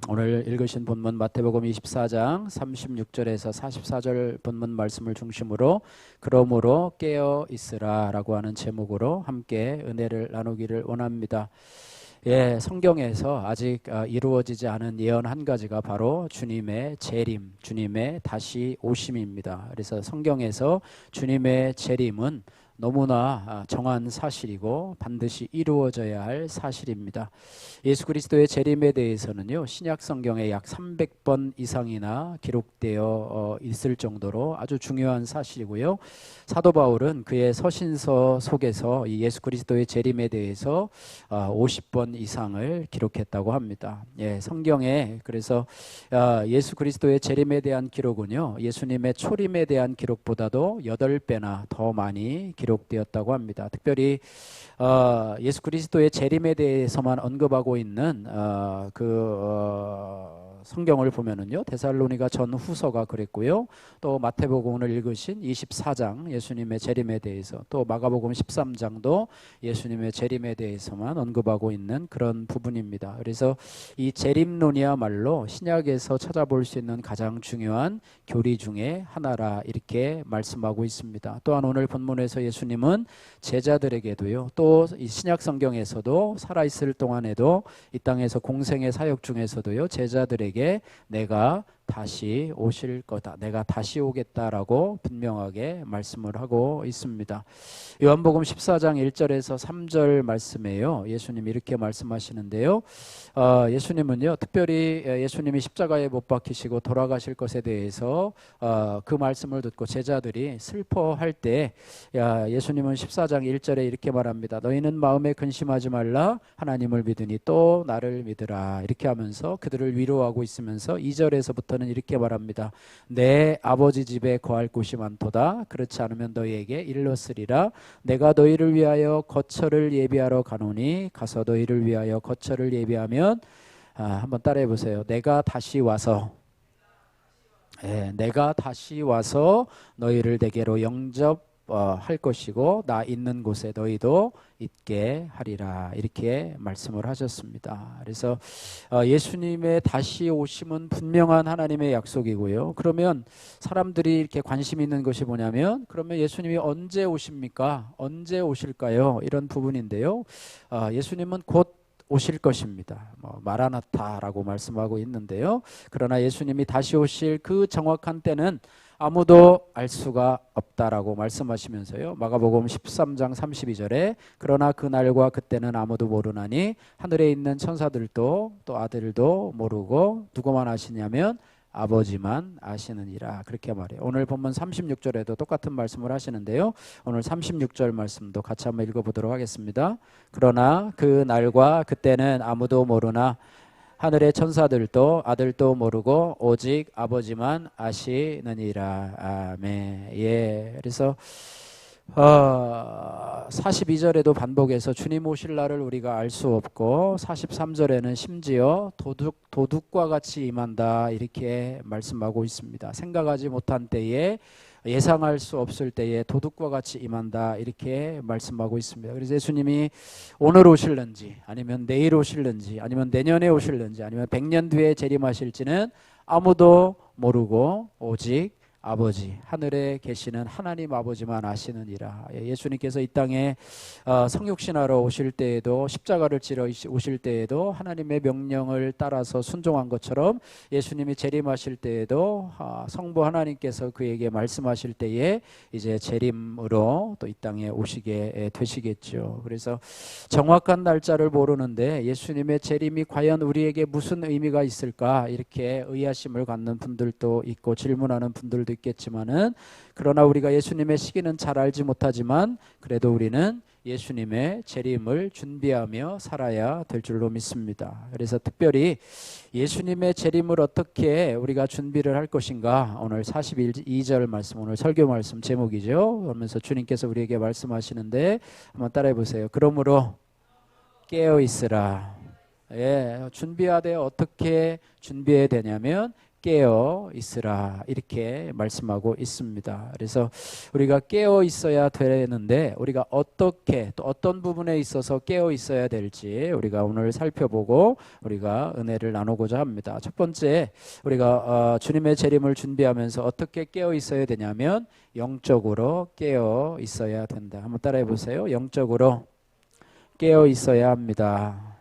오늘 읽으신 본문 마태복음 24장 36절에서 44절 본문 말씀을 중심으로 그러므로 깨어 있으라 라고 하는 제목으로 함께 은혜를 나누기를 원합니다. 예, 성경에서 아직 이루어지지 않은 예언 한 가지가 바로 주님의 재림, 주님의 다시 오심입니다. 그래서 성경에서 주님의 재림은 너무나 정한 사실이고 반드시 이루어져야 할 사실입니다. 예수 그리스도의 재림에 대해서는요, 신약 성경에 약 300번 이상이나 기록되어 있을 정도로 아주 중요한 사실이고요. 사도 바울은 그의 서신서 속에서 이 예수 그리스도의 재림에 대해서 50번 이상을 기록했다고 합니다. 예, 성경에 그래서 예수 그리스도의 재림에 대한 기록은요, 예수님의 초림에 대한 기록보다도 8배나 더 많이 기록되었다고 합니다. 특별히 예수 그리스도의 재림에 대해서만 언급하고 있는 성경을 보면은요, 데살로니가 전후서가 그랬고요, 또 마태복음을 읽으신 24장 예수님의 재림에 대해서, 또 마가복음 13장도 예수님의 재림에 대해서만 언급하고 있는 그런 부분입니다. 그래서 이 재림론이야말로 신약에서 찾아볼 수 있는 가장 중요한 교리 중에 하나라 이렇게 말씀하고 있습니다. 또한 오늘 본문에서 예수님은 제자들에게도요, 또 이 신약 성경에서도 살아있을 동안에도 이 땅에서 공생의 사역 중에서도요, 제자들에게 내가 다시 오실 거다, 내가 다시 오겠다라고 분명하게 말씀을 하고 있습니다. 요한복음 14장 1절에서 3절 말씀에요, 예수님이 이렇게 말씀하시는데요, 예수님은요, 특별히 예수님이 십자가에 못 박히시고 돌아가실 것에 대해서 그 말씀을 듣고 제자들이 슬퍼할 때 예수님은 14장 1절에 이렇게 말합니다. 너희는 마음에 근심하지 말라, 하나님을 믿으니 또 나를 믿으라, 이렇게 하면서 그들을 위로하고 있으면서 2절에서부터는 이렇게 말합니다. 내 아버지 집에 거할 곳이 많도다. 그렇지 않으면 너희에게 일렀으리라. 내가 너희를 위하여 거처를 예비하러 가노니 가서 너희를 위하여 거처를 예비하면 한번 따라해 보세요. 내가 다시 와서 너희를 내게로 영접할 것이고 나 있는 곳에 너희도 있게 하리라, 이렇게 말씀을 하셨습니다. 그래서 예수님의 다시 오심은 분명한 하나님의 약속이고요. 그러면 사람들이 이렇게 관심 있는 것이 뭐냐면, 그러면 예수님이 언제 오십니까? 언제 오실까요? 이런 부분인데요. 예수님은 곧 오실 것입니다. 마라나타라고 말씀하고 있는데요. 그러나 예수님이 다시 오실 그 정확한 때는 아무도 알 수가 없다라고 말씀하시면서요, 마가복음 13장 32절에 그러나 그날과 그때는 아무도 모르나니 하늘에 있는 천사들도 또 아들도 모르고 누구만 아시냐면 아버지만 아시느니라, 그렇게 말해요. 오늘 본문 36절에도 똑같은 말씀을 하시는데요, 오늘 36절 말씀도 같이 한번 읽어보도록 하겠습니다. 그러나 그 날과 그때는 아무도 모르나 하늘의 천사들도 아들도 모르고 오직 아버지만 아시느니라. 아멘. 예. 그래서 42절에도 반복해서 주님 오실 날을 우리가 알 수 없고, 43절에는 심지어 도둑과 같이 임한다, 이렇게 말씀하고 있습니다. 생각하지 못한 때에, 예상할 수 없을 때에 도둑과 같이 임한다, 이렇게 말씀하고 있습니다. 그래서 예수님이 오늘 오실는지 아니면 내일 오실는지 아니면 내년에 오실는지 아니면 100년 뒤에 재림하실지는 아무도 모르고 오직 아버지, 하늘에 계시는 하나님 아버지만 아시느니라. 예수님께서 이 땅에 성육신하러 오실 때에도, 십자가를 지러 오실 때에도 하나님의 명령을 따라서 순종한 것처럼 예수님이 재림하실 때에도 성부 하나님께서 그에게 말씀하실 때에 이제 재림으로 또 이 땅에 오시게 되시겠죠. 그래서 정확한 날짜를 모르는데 예수님의 재림이 과연 우리에게 무슨 의미가 있을까, 이렇게 의아심을 갖는 분들도 있고 질문하는 분들도 있겠지만은, 그러나 우리가 예수님의 시기는 잘 알지 못하지만 그래도 우리는 예수님의 재림을 준비하며 살아야 될 줄로 믿습니다. 그래서 특별히 예수님의 재림을 어떻게 우리가 준비를 할 것인가, 오늘 42절 말씀, 오늘 설교 말씀 제목이죠. 그러면서 주님께서 우리에게 말씀하시는데 한번 따라해 보세요. 그러므로 깨어 있으라. 예, 준비하되 어떻게 준비해야 되냐면 깨어 있으라 이렇게 말씀하고 있습니다. 그래서 우리가 깨어 있어야 되는데 우리가 어떻게 또 어떤 부분에 있어서 깨어 있어야 될지 우리가 오늘 살펴보고 우리가 은혜를 나누고자 합니다. 첫 번째 우리가 주님의 재림을 준비하면서 어떻게 깨어 있어야 되냐면 영적으로 깨어 있어야 된다. 한번 따라해 보세요. 영적으로 깨어 있어야 합니다.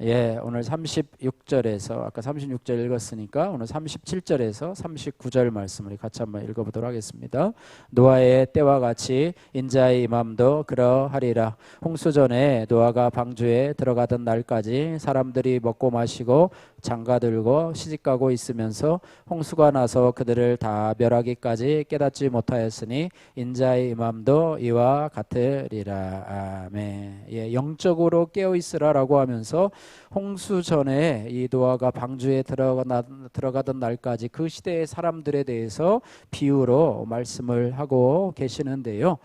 예, 오늘 36절에서 아까 36절 읽었으니까 오늘 37절에서 39절 말씀을 같이 한번 읽어보도록 하겠습니다. 노아의 때와 같이 인자의 임함도 그러하리라. 홍수 전에 노아가 방주에 들어가던 날까지 사람들이 먹고 마시고 장가들고 시집가고 있으면서 홍수가 나서 그들을 다 멸하기까지 깨닫지 못하였으니 인자의 임함도 이와 같으리라. 아멘. 예, 영적으로 깨어 있으라라고 하면서 홍수 전에 이 노아가 방주에 들어가던 날까지 그 시대의 사람들에 대해서 비유로 말씀을 하고 계시는데요.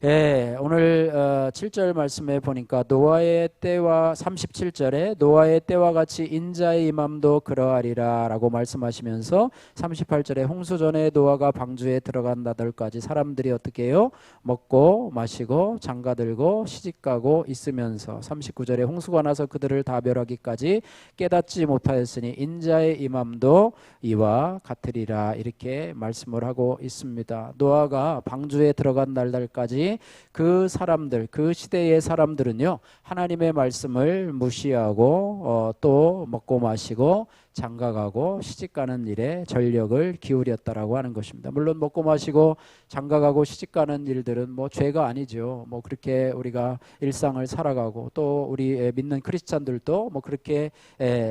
예, 오늘 7절 말씀에 보니까 노아의 때와 37절에 노아의 때와 같이 인자의 임함도 그러하리라 라고 말씀하시면서 38절에 홍수 전에 노아가 방주에 들어간 날까지 사람들이 어떻게 해요? 먹고 마시고 장가들고 시집가고 있으면서 39절에 홍수가 나서 그들을 다 멸하기까지 깨닫지 못하였으니 인자의 임함도 이와 같으리라 이렇게 말씀을 하고 있습니다. 노아가 방주에 들어간 날까지 그 사람들, 그 시대의 사람들은요 하나님의 말씀을 무시하고 또 먹고 마시고 장가가고 시집가는 일에 전력을 기울였다라고 하는 것입니다. 물론 먹고 마시고 장가가고 시집가는 일들은 뭐 죄가 아니죠. 뭐 그렇게 우리가 일상을 살아가고 또 우리 믿는 크리스찬들도 뭐 그렇게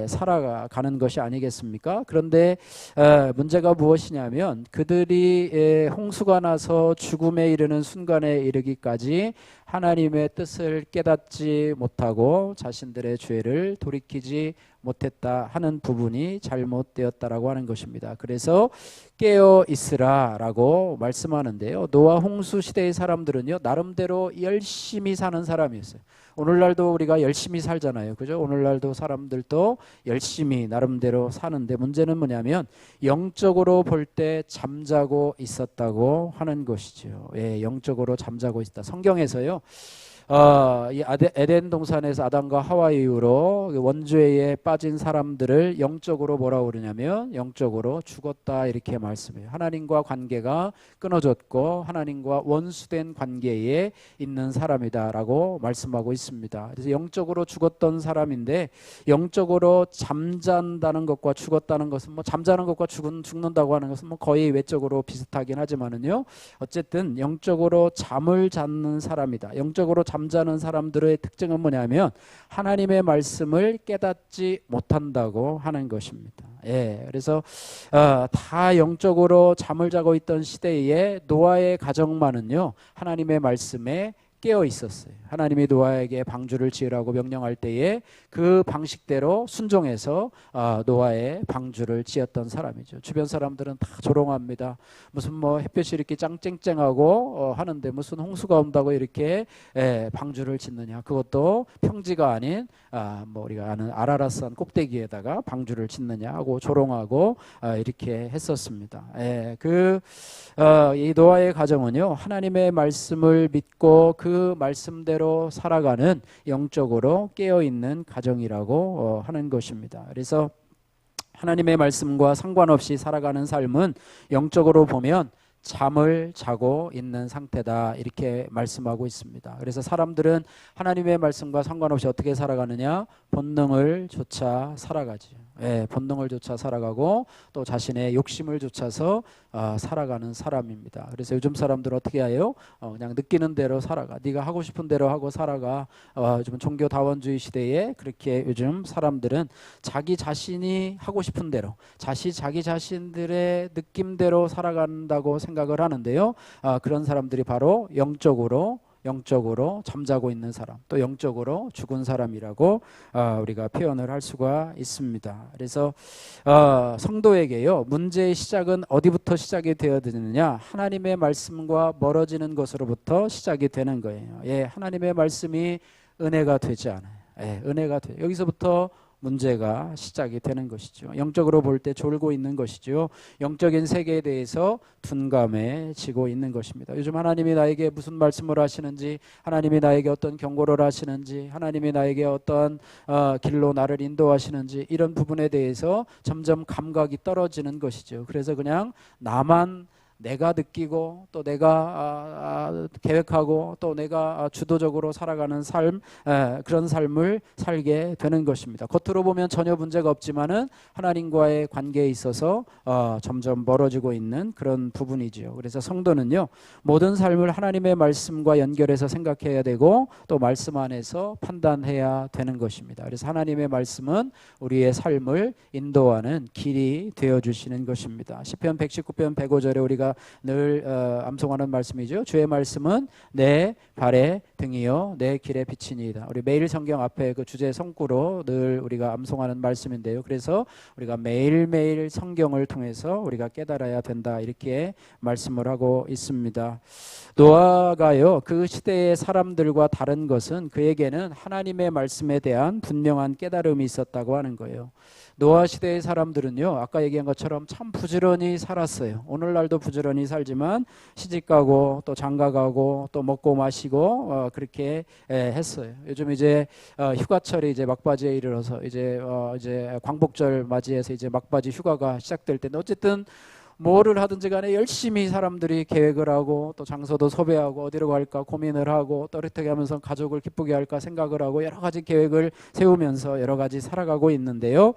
살아가는 것이 아니겠습니까? 그런데 문제가 무엇이냐면 그들이 홍수가 나서 죽음에 이르는 순간에 이르기까지 하나님의 뜻을 깨닫지 못하고 자신들의 죄를 돌이키지 못했다 하는 부분이 잘못되었다라고 하는 것입니다. 그래서 깨어 있으라라고 말씀하는데요. 노아 홍수 시대의 사람들은요 나름대로 열심히 사는 사람이었어요. 오늘날도 우리가 열심히 살잖아요. 그죠? 오늘날도 사람들도 열심히 나름대로 사는데 문제는 뭐냐면 영적으로 볼 때 잠자고 있었다고 하는 것이죠. 예, 영적으로 잠자고 있다. 성경에서요. 이 에덴 동산에서 아담과 하와 이후로 원죄에 빠진 사람들을 영적으로 뭐라고 그러냐면 영적으로 죽었다 이렇게 말씀해요. 하나님과 관계가 끊어졌고 하나님과 원수된 관계에 있는 사람이다라고 말씀하고 있습니다. 그래서 영적으로 죽었던 사람인데 영적으로 잠잔다는 것과 죽었다는 것은 뭐 잠자는 것과 죽는다고 하는 것은 뭐 거의 외적으로 비슷하긴 하지만은요. 어쨌든 영적으로 잠을 잤는 사람이다. 영적으로 잠자는 사람들의 특징은 뭐냐면 하나님의 말씀을 깨닫지 못한다고 하는 것입니다. 예, 그래서 다 영적으로 잠을 자고 있던 시대에 노아의 가정만은요 하나님의 말씀에 깨어 있었어요. 하나님이 노아에게 방주를 지으라고 명령할 때에 그 방식대로 순종해서 노아의 방주를 지었던 사람이죠. 주변 사람들은 다 조롱합니다. 무슨 뭐 햇볕이 이렇게 짱쨍쨍하고 하는데 무슨 홍수가 온다고 이렇게 방주를 짓느냐. 그것도 평지가 아닌 뭐 우리가 아는 아라라산 꼭대기에다가 방주를 짓느냐 하고 조롱하고 이렇게 했었습니다. 이 노아의 가정은요 하나님의 말씀을 믿고 그 말씀대로 살아가는 영적으로 깨어있는 가정이라고 하는 것입니다. 그래서 하나님의 말씀과 상관없이 살아가는 삶은 영적으로 보면 잠을 자고 있는 상태다 이렇게 말씀하고 있습니다. 그래서 사람들은 하나님의 말씀과 상관없이 어떻게 살아가느냐? 본능을 쫓아 살아가죠. 본능을 쫓아 살아가고 또 자신의 욕심을 쫓아서 살아가는 사람입니다. 그래서 요즘 사람들은 어떻게 해요? 그냥 느끼는 대로 살아가. 네가 하고 싶은 대로 하고 살아가. 요즘 종교다원주의 시대에 그렇게 요즘 사람들은 자기 자신이 하고 싶은 대로 자기 자신들의 느낌대로 살아간다고 생각을 하는데요. 그런 사람들이 바로 영적으로 잠자고 있는 사람, 또 영적으로 죽은 사람이라고 우리가 표현을 할 수가 있습니다. 그래서 성도에게요, 문제의 시작은 어디부터 시작이 되어지느냐? 하나님의 말씀과 멀어지는 것으로부터 시작이 되는 거예요. 하나님의 말씀이 은혜가 되지 않아요. 은혜가 돼. 여기서부터 문제가 시작이 되는 것이죠. 영적으로 볼 때 졸고 있는 것이죠. 영적인 세계에 대해서 둔감해지고 있는 것입니다. 요즘 하나님이 나에게 무슨 말씀을 하시는지, 하나님이 나에게 어떤 경고를 하시는지, 하나님이 나에게 어떤 길로 나를 인도하시는지, 이런 부분에 대해서 점점 감각이 떨어지는 것이죠. 그래서 그냥 나만 내가 느끼고 또 내가 계획하고 또 내가 주도적으로 살아가는 삶, 그런 삶을 살게 되는 것입니다. 겉으로 보면 전혀 문제가 없지만은 하나님과의 관계에 있어서 점점 멀어지고 있는 그런 부분이지요. 그래서 성도는요, 모든 삶을 하나님의 말씀과 연결해서 생각해야 되고 또 말씀 안에서 판단해야 되는 것입니다. 그래서 하나님의 말씀은 우리의 삶을 인도하는 길이 되어 주시는 것입니다. 시편 119편 105절에 우리가 늘 암송하는 말씀이죠. 주의 말씀은 내 발의 등이요 내 길의 빛이니이다. 우리 매일 성경 앞에 그 주제 성구로 늘 우리가 암송하는 말씀인데요. 그래서 우리가 매일매일 성경을 통해서 우리가 깨달아야 된다, 이렇게 말씀을 하고 있습니다. 노아가요, 그 시대의 사람들과 다른 것은 그에게는 하나님의 말씀에 대한 분명한 깨달음이 있었다고 하는 거예요. 노아 시대의 사람들은요, 아까 얘기한 것처럼 참 부지런히 살았어요. 오늘날도 부지런히 살지만 시집가고 또 장가가고 또 먹고 마시고 그렇게 했어요. 요즘 이제 휴가철이 이제 막바지에 이르러서 이제 광복절 맞이해서 이제 막바지 휴가가 시작될 텐데, 어쨌든 뭐를 하든지 간에 열심히 사람들이 계획을 하고 또 장소도 섭외하고 어디로 갈까 고민을 하고 또 어떻게 하면서 가족을 기쁘게 할까 생각을 하고 여러 가지 계획을 세우면서 여러 가지 살아가고 있는데요.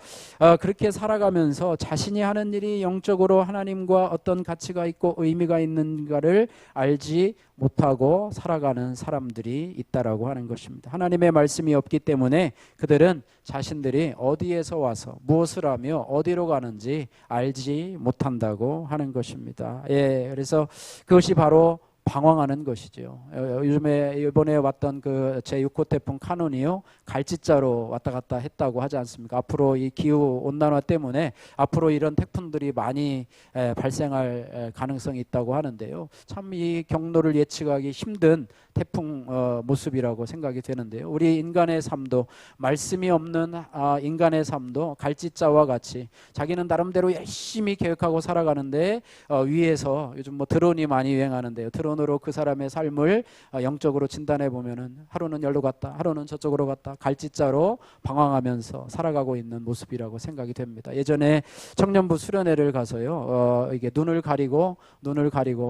그렇게 살아가면서 자신이 하는 일이 영적으로 하나님과 어떤 가치가 있고 의미가 있는가를 알지 못하고 살아가는 사람들이 있다라고 하는 것입니다. 하나님의 말씀이 없기 때문에 그들은 자신들이 어디에서 와서 무엇을 하며 어디로 가는지 알지 못한다고 하는 것입니다. 그래서 그것이 바로 방황하는 것이죠. 요즘에 이번에 왔던 그 제6호 태풍 카눈이요, 갈지자로 왔다 갔다 했다고 하지 않습니까? 앞으로 이 기후 온난화 때문에 앞으로 이런 태풍들이 많이 발생할 가능성이 있다고 하는데요. 참 이 경로를 예측하기 힘든 태풍 모습이라고 생각이 되는데요. 우리 인간의 삶도, 말씀이 없는 인간의 삶도 갈지자와 같이 자기는 나름대로 열심히 계획하고 살아가는데 위에서 요즘 뭐 드론이 많이 유행하는데요. 드론으로 그 사람의 삶을 영적으로 진단해 보면은 하루는 여기로 갔다, 하루는 저쪽으로 갔다, 갈지자로 방황하면서 살아가고 있는 모습이라고 생각이 됩니다. 예전에 청년부 수련회를 가서요, 이게 눈을 가리고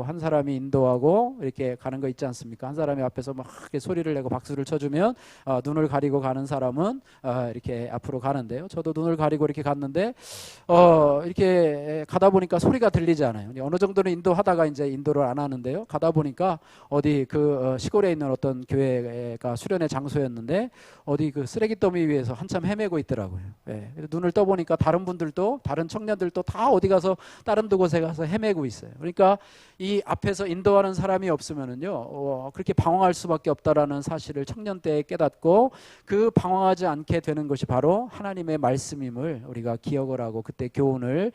한 사람이 인도하고 이렇게 가는 거 있지 않습니까? 한 사람이 앞에서 막 이렇게 소리를 내고 박수를 쳐주면 눈을 가리고 가는 사람은 이렇게 앞으로 가는데요. 저도 눈을 가리고 이렇게 갔는데 이렇게 가다 보니까 소리가 들리지 않아요. 어느 정도는 인도하다가 이제 인도를 안 하는데요. 가다 보니까 어디 그 시골에 있는 어떤 교회가 수련회 장소였는데 어디 그 쓰레기 더미 위에서 한참 헤매고 있더라고요. 눈을 떠보니까 다른 분들도, 다른 청년들도 다 어디 가서 다른 곳에 가서 헤매고 있어요. 그러니까 이 앞에서 인도하는 사람이 없으면은요, 그렇게 방황할 수밖에 없다라는 사실을 청년 때 깨닫고 그 방황하지 않게 되는 것이 바로 하나님의 말씀임을 우리가 기억을 하고 그때 교훈을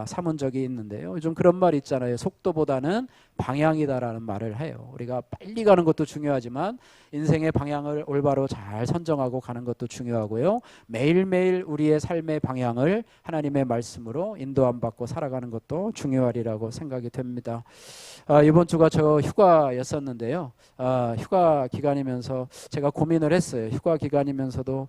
삼은 적이 있는데요. 요즘 그런 말 있잖아요. 속도보다는 방향이다라는 말을 해요. 우리가 빨리 가는 것도 중요하지만 인생의 방향을 올바로 잘 선정하고 가는 것도 중요하고요. 매일매일 우리의 삶의 방향을 하나님의 말씀으로 인도함 받고 살아가는 것도 중요하리라고 생각이 됩니다. 이번 주가 저 휴가였었는데요. 휴가 기간이면서 제가 고민을 했어요. 휴가 기간이면서도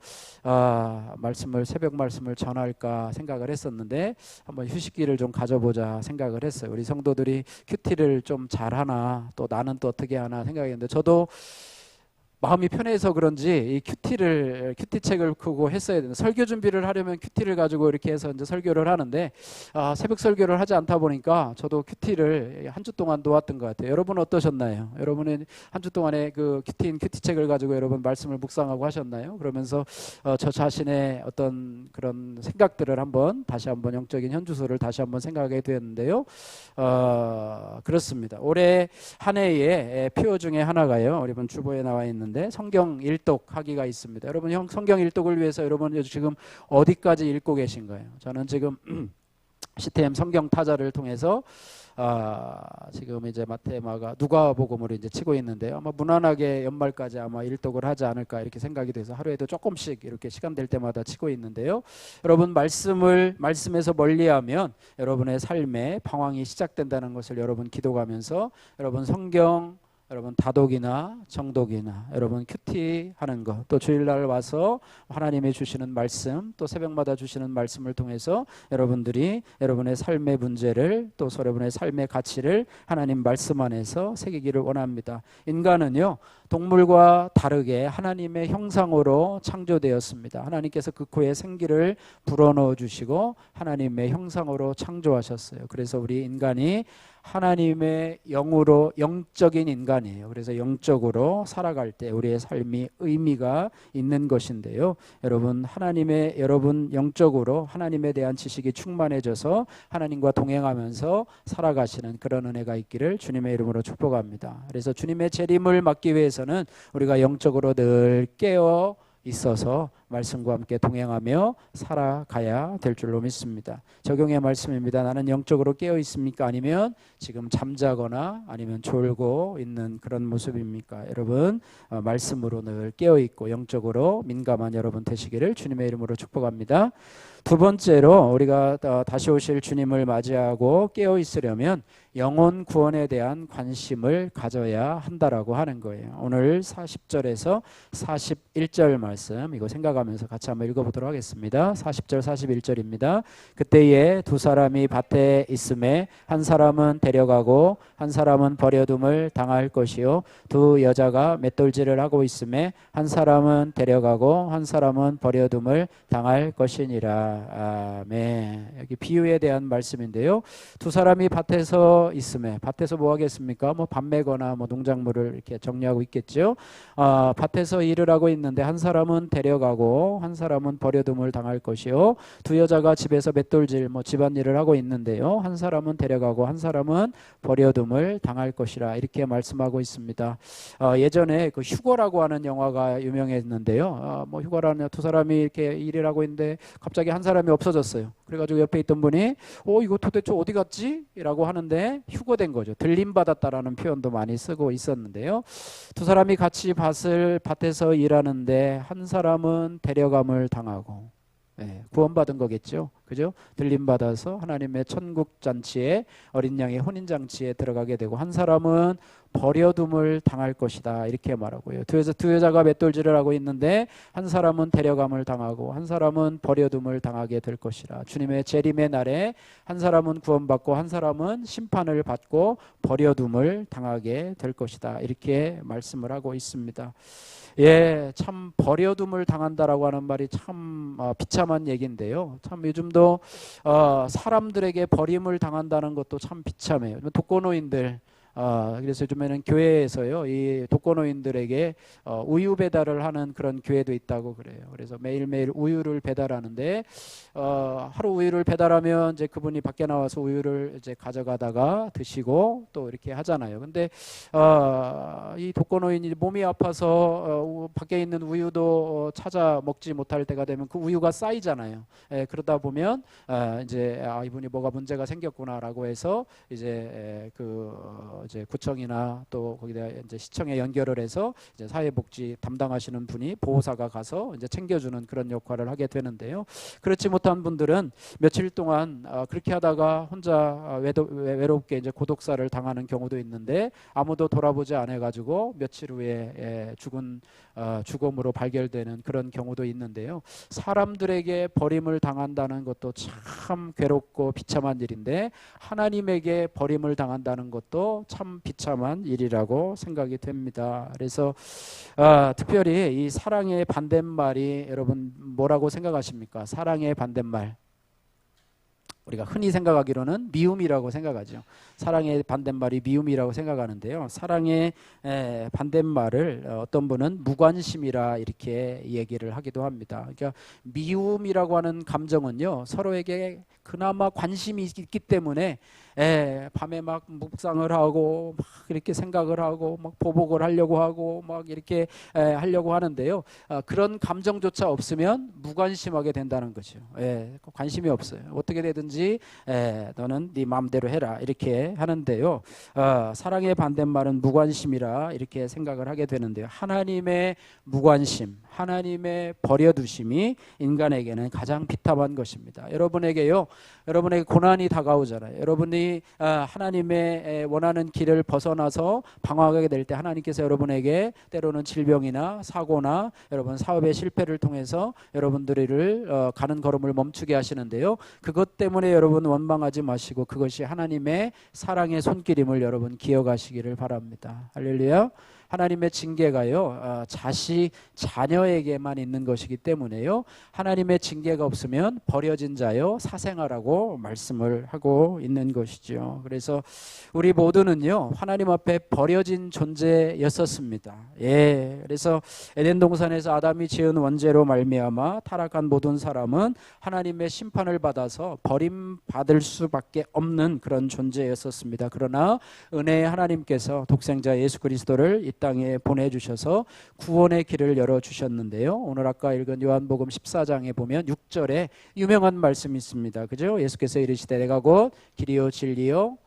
새벽 말씀을 전할까 생각을 했었는데 한번 휴식기를 좀 가져보자 생각을 했어요. 우리 성도들이 큐티를 좀 잘하나, 또 나는 또 어떻게 하나 생각했는데, 저도 마음이 편해서 그런지 이 큐티책을 보고 했어야 되는, 설교 준비를 하려면 큐티를 가지고 이렇게 해서 이제 설교를 하는데 새벽 설교를 하지 않다 보니까 저도 큐티를 한 주 동안 놓았던 것 같아요. 여러분 어떠셨나요? 여러분은 한 주 동안에 그 큐티책을 가지고 여러분 말씀을 묵상하고 하셨나요? 그러면서 저 자신의 어떤 그런 생각들을 다시 한번 영적인 현주소를 다시 한번 생각하게 되었는데요. 그렇습니다. 올해 한 해의 표어 중에 하나가요, 이번 주보에 나와 있는 성경 일독하기가 있습니다. 여러분 성경 일독을 위해서 여러분 지금 어디까지 읽고 계신가요? 저는 지금 CTM 성경 타자를 통해서 지금 이제 마태, 마가, 누가복음으로 이제 치고 있는데요. 아마 무난하게 연말까지 아마 일독을 하지 않을까 이렇게 생각이 돼서 하루에도 조금씩 이렇게 시간 될 때마다 치고 있는데요. 여러분 말씀에서 멀리하면 여러분의 삶에 방황이 시작된다는 것을 여러분 기도가면서 여러분 성경 여러분 다독이나 정독이나 여러분 큐티 하는 것, 또 주일날 와서 하나님이 주시는 말씀, 또 새벽마다 주시는 말씀을 통해서 여러분들이 여러분의 삶의 문제를, 또 여러분의 삶의 가치를 하나님 말씀 안에서 새기기를 원합니다. 인간은요, 동물과 다르게 하나님의 형상으로 창조되었습니다. 하나님께서 그 코에 생기를 불어넣어 주시고 하나님의 형상으로 창조하셨어요. 그래서 우리 인간이 하나님의 영으로 영적인 인간이에요. 그래서 영적으로 살아갈 때 우리의 삶이 의미가 있는 것인데요. 여러분 영적으로 하나님에 대한 지식이 충만해져서 하나님과 동행하면서 살아가시는 그런 은혜가 있기를 주님의 이름으로 축복합니다. 그래서 주님의 재림을 막기 위해서는 우리가 영적으로 늘 깨어 있어서 말씀과 함께 동행하며 살아가야 될 줄로 믿습니다. 적용의 말씀입니다. 나는 영적으로 깨어 있습니까? 아니면 지금 잠자거나 아니면 졸고 있는 그런 모습입니까? 여러분 말씀으로 늘 깨어 있고 영적으로 민감한 여러분 되시기를 주님의 이름으로 축복합니다. 두 번째로 우리가 다시 오실 주님을 맞이하고 깨어 있으려면 영혼 구원에 대한 관심을 가져야 한다라고 하는 거예요. 오늘 40절에서 41절 말씀 이거 생각하면서 같이 한번 읽어보도록 하겠습니다. 40절 41절입니다. 그때에 두 사람이 밭에 있음에 한 사람은 데려가고 한 사람은 버려둠을 당할 것이요 두 여자가 맷돌질을 하고 있음에 한 사람은 데려가고 한 사람은 버려둠을 당할 것이니라. 아멘. 여기 비유에 대한 말씀인데요. 두 사람이 밭에서 있음에, 밭에서 뭐 하겠습니까? 뭐 밥 매거나 뭐 농작물을 이렇게 정리하고 있겠죠. 밭에서 일을 하고 있는데 한 사람은 데려가고 한 사람은 버려둠을 당할 것이요 두 여자가 집에서 맷돌질 뭐 집안일을 하고 있는데요. 한 사람은 데려가고 한 사람은 버려둠을 당할 것이라 이렇게 말씀하고 있습니다. 예전에 그 휴거라고 하는 영화가 유명했는데요. 뭐 휴거라는 두 사람이 이렇게 일을 하고 있는데 갑자기 한 사람이 없어졌어요. 그래가지고 옆에 있던 분이 이거 도대체 어디 갔지? 라고 하는데 휴거된 거죠. 들림받았다라는 표현도 많이 쓰고 있었는데요. 두 사람이 같이 밭에서 일하는데 한 사람은 데려감을 당하고 구원받은 거겠죠. 그죠? 들림받아서 하나님의 천국 잔치에 어린 양의 혼인 잔치에 들어가게 되고 한 사람은 버려둠을 당할 것이다 이렇게 말하고요. 두 여자가 맷돌질을 하고 있는데 한 사람은 데려감을 당하고 한 사람은 버려둠을 당하게 될 것이라. 주님의 재림의 날에 한 사람은 구원받고 한 사람은 심판을 받고 버려둠을 당하게 될 것이다 이렇게 말씀을 하고 있습니다. 참 버려둠을 당한다라고 하는 말이 참 비참한 얘기인데요. 참 요즘도 사람들에게 버림을 당한다는 것도 참 비참해요. 독거노인들 그래서 요즘에는 교회에서요 이 독거노인들에게 우유 배달을 하는 그런 교회도 있다고 그래요. 그래서 매일매일 우유를 배달하는데 하루 우유를 배달하면 이제 그분이 밖에 나와서 우유를 이제 가져가다가 드시고 또 이렇게 하잖아요. 근데 이 독거노인이 몸이 아파서 밖에 있는 우유도 찾아 먹지 못할 때가 되면 그 우유가 쌓이잖아요. 그러다 보면 이제 이분이 뭐가 문제가 생겼구나라고 해서 이제 이제 구청이나 또 거기다 이제 시청에 연결을 해서 이제 사회복지 담당하시는 분이 보호사가 가서 이제 챙겨주는 그런 역할을 하게 되는데요. 그렇지 못한 분들은 며칠 동안 그렇게 하다가 혼자 외롭게 이제 고독사를 당하는 경우도 있는데 아무도 돌아보지 않아가지고 며칠 후에 죽음으로 발견되는 그런 경우도 있는데요. 사람들에게 버림을 당한다는 것도 참 괴롭고 비참한 일인데 하나님에게 버림을 당한다는 것도 참 비참한 일이라고 생각이 됩니다. 그래서 특별히 이 사랑의 반대말이 여러분 뭐라고 생각하십니까? 사랑의 반대말 우리가 흔히 생각하기로는 미움이라고 생각하죠. 사랑의 반대말이 미움이라고 생각하는데요. 사랑의 반대말을 어떤 분은 무관심이라 이렇게 얘기를 하기도 합니다. 그러니까 미움이라고 하는 감정은요 서로에게 그나마 관심이 있기 때문에 밤에 막 묵상을 하고 막 이렇게 생각을 하고 막 보복을 하려고 하고 막 이렇게 하려고 하는데요. 그런 감정조차 없으면 무관심하게 된다는 거죠. 관심이 없어요. 어떻게 되든지 너는 네 마음대로 해라 이렇게 하는데요. 사랑의 반대말은 무관심이라 이렇게 생각을 하게 되는데요. 하나님의 무관심, 하나님의 버려두심이 인간에게는 가장 비참한 것입니다. 여러분에게요, 여러분에게 고난이 다가오잖아요. 여러분이 하나님의 원하는 길을 벗어나서 방황하게 될 때 하나님께서 여러분에게 때로는 질병이나 사고나 여러분 사업의 실패를 통해서 여러분들을 가는 걸음을 멈추게 하시는데요. 그것 때문에 여러분 원망하지 마시고 그것이 하나님의 사랑의 손길임을 여러분 기억하시기를 바랍니다. 할렐루야. 하나님의 징계가요, 자녀에게만 있는 것이기 때문에요. 하나님의 징계가 없으면 버려진 자요 사생아라고 말씀을 하고 있는 것이죠. 그래서 우리 모두는요 하나님 앞에 버려진 존재였었습니다. 그래서 에덴 동산에서 아담이 지은 원죄로 말미암아 타락한 모든 사람은 하나님의 심판을 받아서 버림받을 수밖에 없는 그런 존재였었습니다. 그러나 은혜의 하나님께서 독생자 예수 그리스도를 이 땅에 보내주셔서 구원의 길을 열어주셨는데요. 오늘 아까 읽은 요한복음 14장에 보면 6절에 유명한 말씀이 있습니다. 그죠? 예수께서 이르시되 내가 곧 길이요 진리요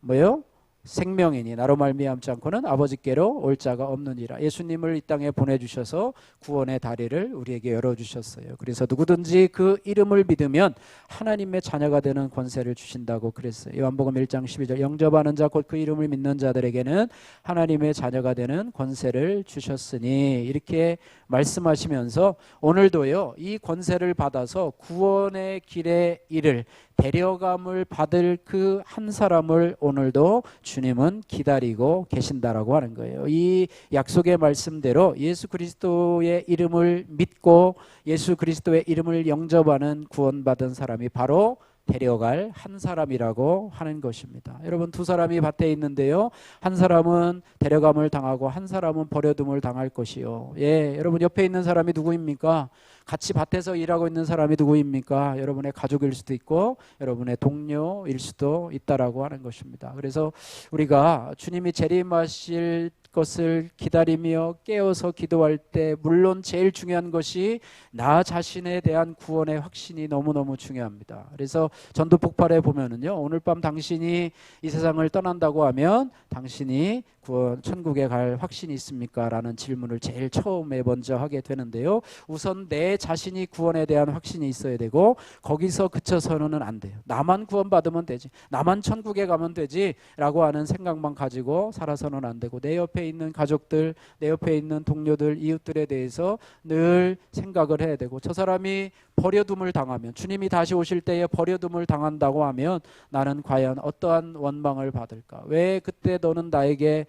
뭐요? 생명이니 나로 말미암지 않고는 아버지께로 올 자가 없느니라. 예수님을 이 땅에 보내주셔서 구원의 다리를 우리에게 열어주셨어요. 그래서 누구든지 그 이름을 믿으면 하나님의 자녀가 되는 권세를 주신다고 그랬어요. 요한복음 1장 12절 영접하는 자 곧 그 이름을 믿는 자들에게는 하나님의 자녀가 되는 권세를 주셨으니 이렇게 말씀하시면서 오늘도요 이 권세를 받아서 구원의 길에 이를 데려감을 받을 그 한 사람을 오늘도 주님은 기다리고 계신다라고 하는 거예요. 이 약속의 말씀대로 예수 그리스도의 이름을 믿고 예수 그리스도의 이름을 영접하는 구원받은 사람이 바로 데려갈 한 사람이라고 하는 것입니다. 여러분 두 사람이 밭에 있는데요. 한 사람은 데려감을 당하고 한 사람은 버려둠을 당할 것이요. 여러분 옆에 있는 사람이 누구입니까? 같이 밭에서 일하고 있는 사람이 누구입니까? 여러분의 가족일 수도 있고 여러분의 동료일 수도 있다라고 하는 것입니다. 그래서 우리가 주님이 재림하실 것을 기다리며 깨어서 기도할 때 물론 제일 중요한 것이 나 자신에 대한 구원의 확신이 너무너무 중요합니다. 그래서 전도 폭발에 보면은요 오늘 밤 당신이 이 세상을 떠난다고 하면 당신이 구원 천국에 갈 확신이 있습니까? 라는 질문을 제일 처음에 먼저 하게 되는데요. 우선 내 자신이 구원에 대한 확신이 있어야 되고 거기서 그쳐서는 안 돼요. 나만 구원받으면 되지, 나만 천국에 가면 되지 라고 하는 생각만 가지고 살아서는 안 되고 내 옆에 있는 가족들, 내 옆에 있는 동료들, 이웃들에 대해서 늘 생각을 해야 되고 저 사람이 버려둠을 당하면 주님이 다시 오실 때에 버려둠을 당한다고 하면 나는 과연 어떠한 원망을 받을까? 왜 그때 너는 나에게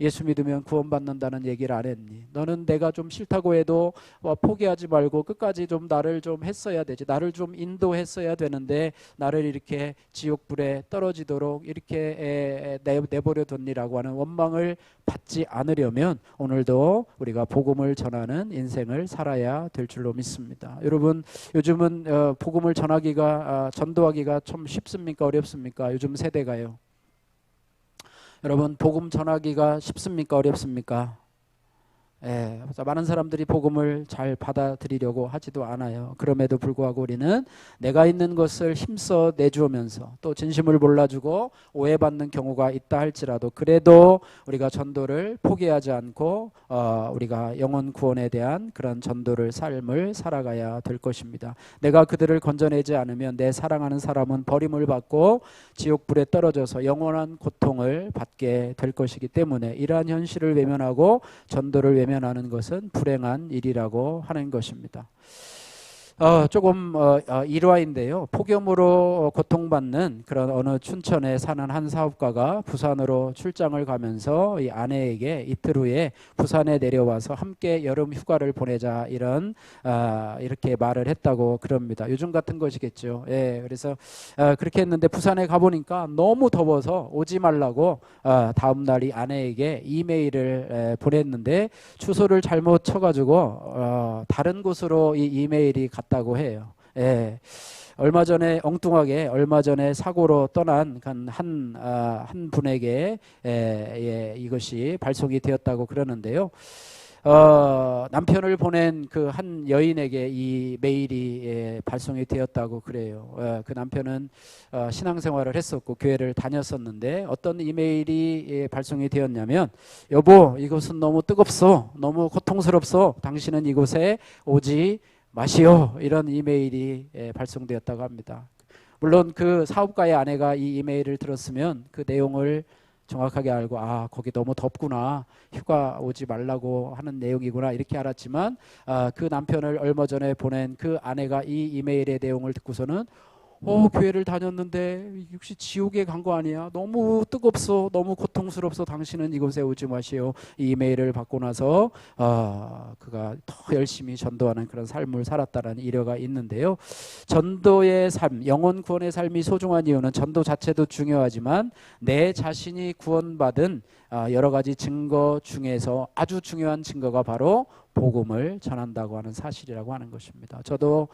예수 믿으면 구원받는다는 얘기를 안 했니? 너는 내가 좀 싫다고 해도 포기하지 말고 끝까지 좀 나를 좀 했어야 되지. 나를 좀 인도했어야 되는데 나를 이렇게 지옥불에 떨어지도록 이렇게 내버려 뒀니라고 하는 원망을 받지 않으려면 오늘도 우리가 복음을 전하는 인생을 살아야 될 줄로 믿습니다. 여러분 요즘은 복음을 전하기가 전도하기가 좀 쉽습니까? 어렵습니까? 요즘 세대가요. 여러분 복음 전하기가 쉽습니까? 어렵습니까? 많은 사람들이 복음을 잘 받아들이려고 하지도 않아요. 그럼에도 불구하고 우리는 내가 있는 것을 힘써 내주면서 또 진심을 몰라주고 오해받는 경우가 있다 할지라도 그래도 우리가 전도를 포기하지 않고 우리가 영혼 구원에 대한 그런 전도를 삶을 살아가야 될 것입니다. 내가 그들을 건져내지 않으면 내 사랑하는 사람은 버림을 받고 지옥불에 떨어져서 영원한 고통을 받게 될 것이기 때문에 이러한 현실을 외면하고 전도를 외면하는 것은 불행한 일이라고 하는 것입니다. 조금 일화인데요. 폭염으로 고통받는 그런 어느 춘천에 사는 한 사업가가 부산으로 출장을 가면서 이 아내에게 이틀 후에 부산에 내려와서 함께 여름 휴가를 보내자 이렇게 말을 했다고 그럽니다. 요즘 같은 것이겠죠. 그래서 그렇게 했는데 부산에 가보니까 너무 더워서 오지 말라고 다음 날 이 아내에게 이메일을 보냈는데 주소를 잘못 쳐가지고 다른 곳으로 이 이메일이 갔다고 해요. 얼마 전에 사고로 떠난 한 분에게 이것이 발송이 되었다고 그러는데요. 남편을 보낸 그 한 여인에게 이 메일이 발송이 되었다고 그래요. 그 남편은 신앙생활을 했었고 교회를 다녔었는데 어떤 이메일이 발송이 되었냐면, 여보, 이곳은 너무 뜨겁소, 너무 고통스럽소, 당신은 이곳에 오지 마시오, 이런 이메일이 발송되었다고 합니다. 물론 그 사업가의 아내가 이 이메일을 들었으면 그 내용을 정확하게 알고, 아, 거기 너무 덥구나, 휴가 오지 말라고 하는 내용이구나, 이렇게 알았지만 그 남편을 얼마 전에 보낸 그 아내가 이 이메일의 내용을 듣고서는 교회를 다녔는데 역시 지옥에 간 거 아니야, 너무 뜨겁소, 너무 고통스럽소, 당신은 이곳에 오지 마시오, 이 이메일을 받고 나서 그가 더 열심히 전도하는 그런 삶을 살았다는 이려가 있는데요. 전도의 삶, 영혼 구원의 삶이 소중한 이유는 전도 자체도 중요하지만 내 자신이 구원받은 여러 가지 증거 중에서 아주 중요한 증거가 바로 복음을 전한다고 하는 사실이라고 하는 것입니다. 저도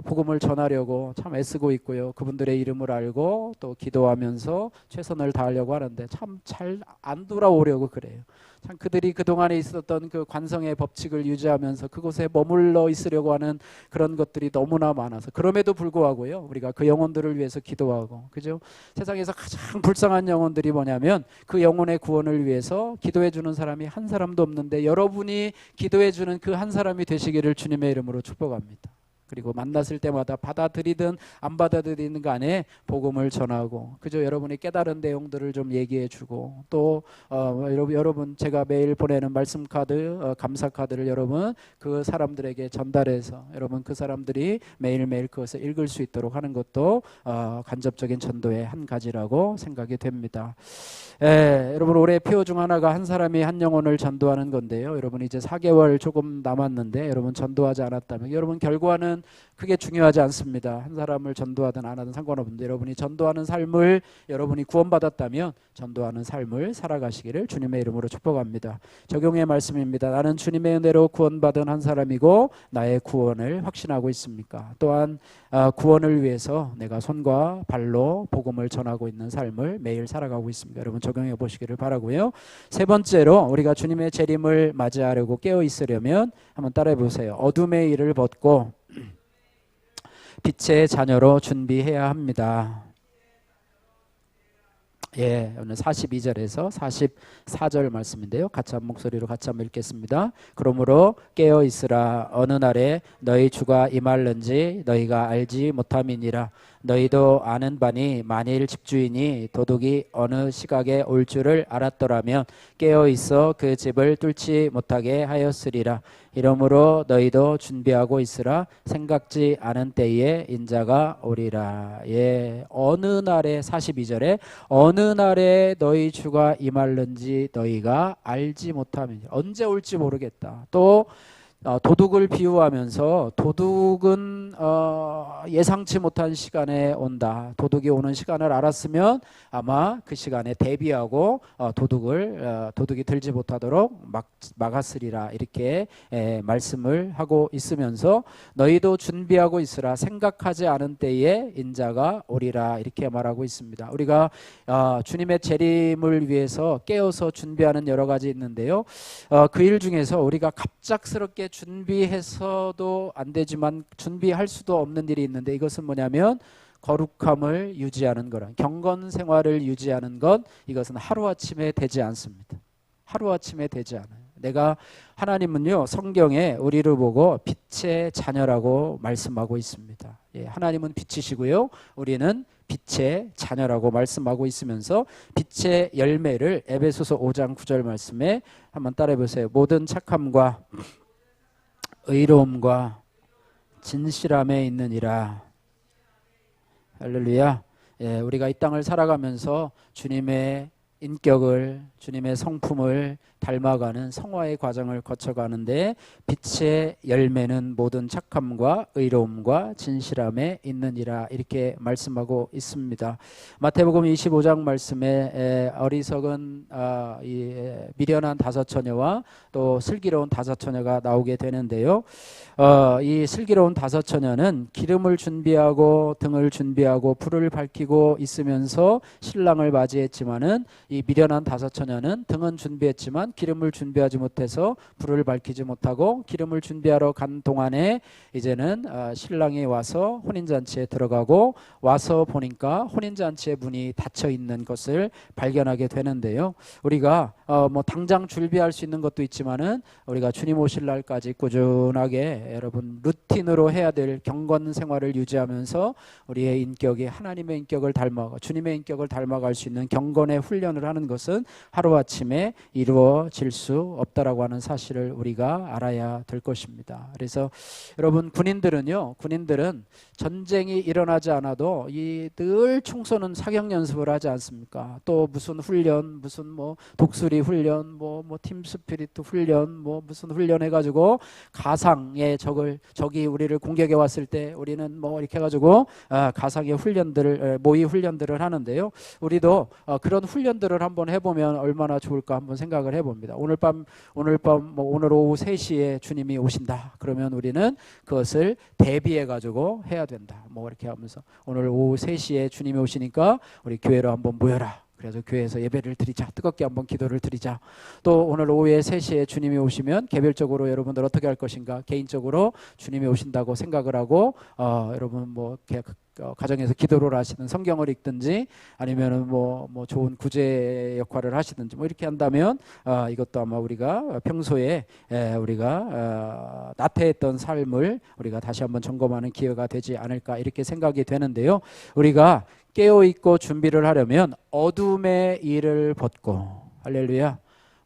복음을 전하려고 참 애쓰고 있고요. 그분들의 이름을 알고 또 기도하면서 최선을 다하려고 하는데 참 잘 안 돌아오려고 그래요. 참 그들이 그동안에 있었던 그 관성의 법칙을 유지하면서 그곳에 머물러 있으려고 하는 그런 것들이 너무나 많아서, 그럼에도 불구하고요, 우리가 그 영혼들을 위해서 기도하고, 그죠? 세상에서 가장 불쌍한 영혼들이 뭐냐면 그 영혼의 구원을 위해서 기도해 주는 사람이 한 사람도 없는데, 여러분이 기도해 주는 그 한 사람이 되시기를 주님의 이름으로 축복합니다. 그리고 만났을 때마다 받아들이든 안 받아들이든 간에 복음을 전하고, 그죠? 여러분이 깨달은 내용들을 좀 얘기해 주고, 또 여러분 제가 매일 보내는 말씀 카드, 감사 카드를 여러분 그 사람들에게 전달해서 여러분 그 사람들이 매일매일 그것을 읽을 수 있도록 하는 것도 간접적인 전도의 한 가지라고 생각이 됩니다. 여러분, 올해 표어 중 하나가 한 사람이 한 영혼을 전도하는 건데요. 여러분 이제 4개월 조금 남았는데 여러분 전도하지 않았다면, 여러분 결과는 크게 중요하지 않습니다. 한 사람을 전도하든 안 하든 상관없는데, 여러분이 전도하는 삶을, 여러분이 구원받았다면 전도하는 삶을 살아가시기를 주님의 이름으로 축복합니다. 적용의 말씀입니다. 나는 주님의 은혜로 구원받은 한 사람이고 나의 구원을 확신하고 있습니까? 또한 구원을 위해서 내가 손과 발로 복음을 전하고 있는 삶을 매일 살아가고 있습니다. 여러분 적용해 보시기를 바라고요. 세 번째로, 우리가 주님의 재림을 맞이하려고 깨어 있으려면 한번 따라해 보세요. 어둠의 일을 벗고 빛의 자녀로 준비해야 합니다. 오늘 42절에서 44절 말씀인데요. 같이 한 목소리로 같이 한번 읽겠습니다. 그러므로 깨어 있으라. 어느 날에 너희 주가 임할는지 너희가 알지 못함이니라. 너희도 아는 바니 만일 집주인이 도둑이 어느 시각에 올 줄을 알았더라면 깨어 있어 그 집을 뚫지 못하게 하였으리라. 이러므로 너희도 준비하고 있으라. 생각지 않은 때에 인자가 오리라. 어느 날에, 42절에 어느 날에 너희 주가 임할는지 너희가 알지 못하면, 언제 올지 모르겠다. 또 도둑을 비유하면서, 도둑은 예상치 못한 시간에 온다. 도둑이 오는 시간을 알았으면 아마 그 시간에 대비하고 도둑이 들지 못하도록 막았으리라. 이렇게 말씀을 하고 있으면서 너희도 준비하고 있으라. 생각하지 않은 때에 인자가 오리라. 이렇게 말하고 있습니다. 우리가 주님의 재림을 위해서 깨어서 준비하는 여러 가지 있는데요. 그 일 중에서 우리가 갑작스럽게 준비해서도 안 되지만 준비할 수도 없는 일이 있는데, 이것은 뭐냐면 거룩함을 유지하는 거라, 경건 생활을 유지하는 것. 이것은 하루아침에 되지 않습니다. 하루아침에 되지 않아요. 하나님은요, 성경에 우리를 보고 빛의 자녀라고 말씀하고 있습니다. 하나님은 빛이시고요, 우리는 빛의 자녀라고 말씀하고 있으면서 빛의 열매를 에베소서 5장 9절 말씀에 한번 따라해 보세요. 모든 착함과 의로움과 진실함에 있느니라. 할렐루야. 우리가 이 땅을 살아가면서 주님의 인격을 주님의 성품을 닮아가는 성화의 과정을 거쳐가는데 빛의 열매는 모든 착함과 의로움과 진실함에 있느니라 이렇게 말씀하고 있습니다. 마태복음 25장 말씀에 어리석은 미련한 다섯 처녀와 또 슬기로운 다섯 처녀가 나오게 되는데요. 이 슬기로운 다섯 처녀는 기름을 준비하고 등을 준비하고 불을 밝히고 있으면서 신랑을 맞이했지만은 이 미련한 다섯 처녀는 등은 준비했지만 기름을 준비하지 못해서 불을 밝히지 못하고 기름을 준비하러 간 동안에 이제는 신랑이 와서 혼인잔치에 들어가고 와서 보니까 혼인잔치의 문이 닫혀 있는 것을 발견하게 되는데요. 우리가 뭐 당장 준비할 수 있는 것도 있지만은 우리가 주님 오실 날까지 꾸준하게 여러분 루틴으로 해야 될 경건 생활을 유지하면서 우리의 인격이 하나님의 인격을 닮아가 주님의 인격을 닮아갈 수 있는 경건의 훈련을 하는 것은 하루아침에 이루어질 수 없다라고 하는 사실을 우리가 알아야 될 것입니다. 그래서 여러분 군인들은 전쟁이 일어나지 않아도 늘 총쏘는 사격 연습을 하지 않습니까? 또 무슨 훈련, 무슨 뭐 독수리 훈련, 뭐 팀 스피릿 훈련, 뭐 무슨 훈련 해가지고 가상의 적이 우리를 공격해 왔을 때 우리는 뭐 이렇게 해가지고 가상의 훈련들을 모의 훈련들을 하는데요. 우리도 그런 훈련들을 한번 해보면 얼마나 좋을까 한번 생각을 해봅니다. 오늘 오후 3시에 주님이 오신다. 그러면 우리는 그것을 대비해 가지고 해야 된다. 뭐 이렇게 하면서 오늘 오후 3시에 주님이 오시니까 우리 교회로 한번 모여라. 그래서 교회에서 예배를 드리자. 뜨겁게 한번 기도를 드리자. 또 오늘 오후에 3시에 주님이 오시면 개별적으로 여러분들 어떻게 할 것인가? 개인적으로 주님이 오신다고 생각을 하고 여러분 뭐 가정에서 기도를 하시든 성경을 읽든지 아니면은 뭐 좋은 구제 역할을 하시든지 뭐 이렇게 한다면 이것도 아마 우리가 평소에 우리가 나태했던 삶을 우리가 다시 한번 점검하는 기회가 되지 않을까 이렇게 생각이 되는데요. 우리가 깨어있고 준비를 하려면 어둠의 일을 벗고 할렐루야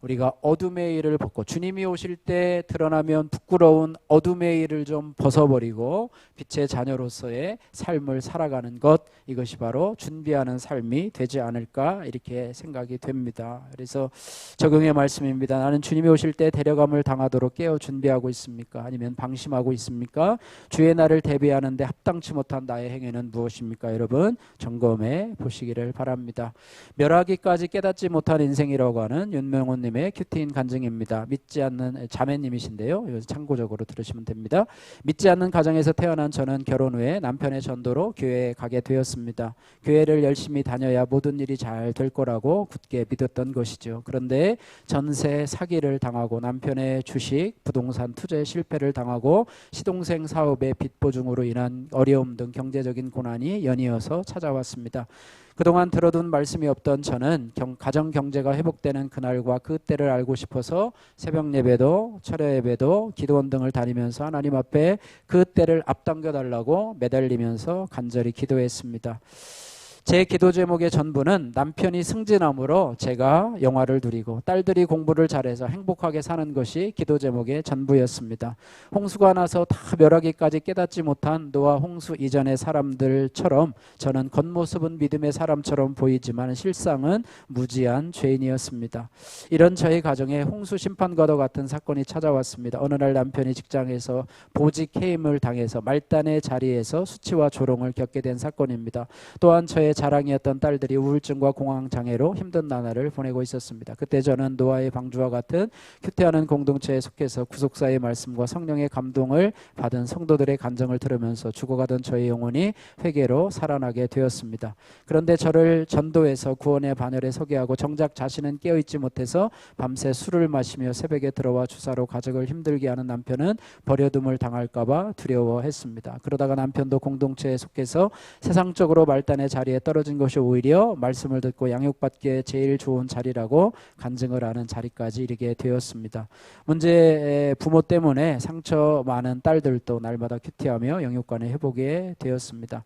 우리가 어둠의 일을 벗고 주님이 오실 때 드러나면 부끄러운 어둠의 일을 좀 벗어버리고 빛의 자녀로서의 삶을 살아가는 것 이것이 바로 준비하는 삶이 되지 않을까 이렇게 생각이 됩니다. 그래서 적용의 말씀입니다. 나는 주님이 오실 때 데려감을 당하도록 깨어 준비하고 있습니까? 아니면 방심하고 있습니까? 주의 날을 대비하는데 합당치 못한 나의 행위는 무엇입니까? 여러분 점검해 보시기를 바랍니다. 멸하기까지 깨닫지 못한 인생이라고 하는 윤명호님 큐티인 간증입니다. 믿지 않는 자매님이신데요. 이거 참고적으로 들으시면 됩니다. 믿지 않는 가정에서 태어난 저는 결혼 후에 남편의 전도로 교회에 가게 되었습니다. 교회를 열심히 다녀야 모든 일이 잘 될 거라고 굳게 믿었던 것이죠. 그런데 전세 사기를 당하고 남편의 주식, 부동산 투자에 실패를 당하고 시동생 사업의 빚 보증으로 인한 어려움 등 경제적인 고난이 연이어서 찾아왔습니다. 그동안 들어둔 말씀이 없던 저는 가정 경제가 회복되는 그날과 그 때를 알고 싶어서 새벽 예배도 철야 예배도 기도원 등을 다니면서 하나님 앞에 그 때를 앞당겨 달라고 매달리면서 간절히 기도했습니다. 제 기도 제목의 전부는 남편이 승진함으로 제가 영화를 누리고 딸들이 공부를 잘해서 행복하게 사는 것이 기도 제목의 전부였습니다. 홍수가 나서 다 멸하기까지 깨닫지 못한 노아 홍수 이전의 사람들처럼 저는 겉모습은 믿음의 사람처럼 보이지만 실상은 무지한 죄인이었습니다. 이런 저희 가정에 홍수 심판과도 같은 사건이 찾아왔습니다. 어느 날 남편이 직장에서 보직 해임을 당해서 말단의 자리에서 수치와 조롱을 겪게 된 사건입니다. 또한 저의 자랑이었던 딸들이 우울증과 공황장애로 힘든 나날을 보내고 있었습니다. 그때 저는 노아의 방주와 같은 큐티하는 공동체에 속해서 구속사의 말씀과 성령의 감동을 받은 성도들의 간증을 들으면서 죽어가던 저의 영혼이 회개로 살아나게 되었습니다. 그런데 저를 전도해서 구원의 반열에 서게 하고 정작 자신은 깨어있지 못해서 밤새 술을 마시며 새벽에 들어와 주사로 가족을 힘들게 하는 남편은 버려둠을 당할까 봐 두려워했습니다. 그러다가 남편도 공동체에 속해서 세상적으로 말단의 자리에 떨어진 것이 오히려 말씀을 듣고 양육받기에 제일 좋은 자리라고 간증을 하는 자리까지 이르게 되었습니다. 문제 부모 때문에 상처 많은 딸들도 날마다 큐티하며 영육간에 회복이 되었습니다.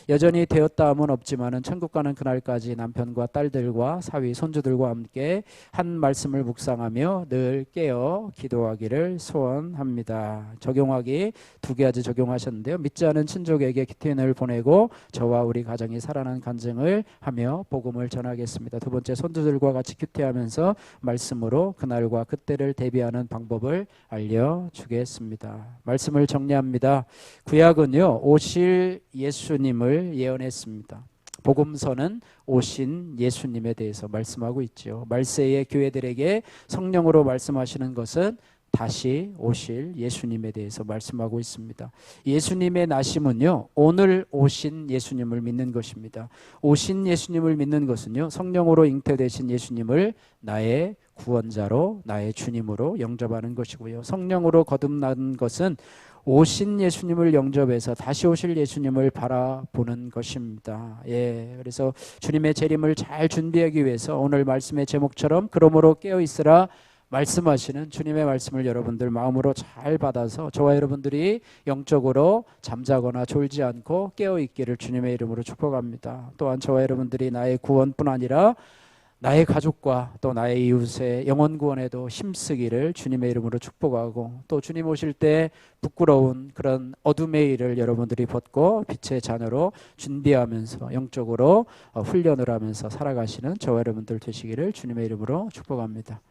여전히 되었다 함은 없지만은 천국 가는 그날까지 남편과 딸들과 사위 손주들과 함께 한 말씀을 묵상하며 늘 깨어 기도하기를 소원합니다. 적용하기 2가지 적용하셨는데요. 믿지 않은 친족에게 큐티인을 보내고 저와 우리 가정이 살아난 간증을 하며 복음을 전하겠습니다. 두 번째, 손주들과 같이 큐티하면서 말씀으로 그날과 그때를 대비하는 방법을 알려주겠습니다. 말씀을 정리합니다. 구약은요, 오실 예수님을 예언했습니다. 복음서는 오신 예수님에 대해서 말씀하고 있죠. 말세의 교회들에게 성령으로 말씀하시는 것은 다시 오실 예수님에 대해서 말씀하고 있습니다. 예수님의 나심은요, 오늘 오신 예수님을 믿는 것입니다. 오신 예수님을 믿는 것은요, 성령으로 잉태되신 예수님을 나의 구원자로, 나의 주님으로 영접하는 것이고요. 성령으로 거듭난 것은 오신 예수님을 영접해서 다시 오실 예수님을 바라보는 것입니다. 그래서 주님의 재림을 잘 준비하기 위해서 오늘 말씀의 제목처럼 그러므로 깨어 있으라 말씀하시는 주님의 말씀을 여러분들 마음으로 잘 받아서 저와 여러분들이 영적으로 잠자거나 졸지 않고 깨어 있기를 주님의 이름으로 축복합니다. 또한 저와 여러분들이 나의 구원뿐 아니라 나의 가족과 또 나의 이웃의 영혼 구원에도 힘쓰기를 주님의 이름으로 축복하고, 또 주님 오실 때 부끄러운 그런 어둠의 일을 여러분들이 벗고 빛의 자녀로 준비하면서 영적으로 훈련을 하면서 살아가시는 저와 여러분들 되시기를 주님의 이름으로 축복합니다.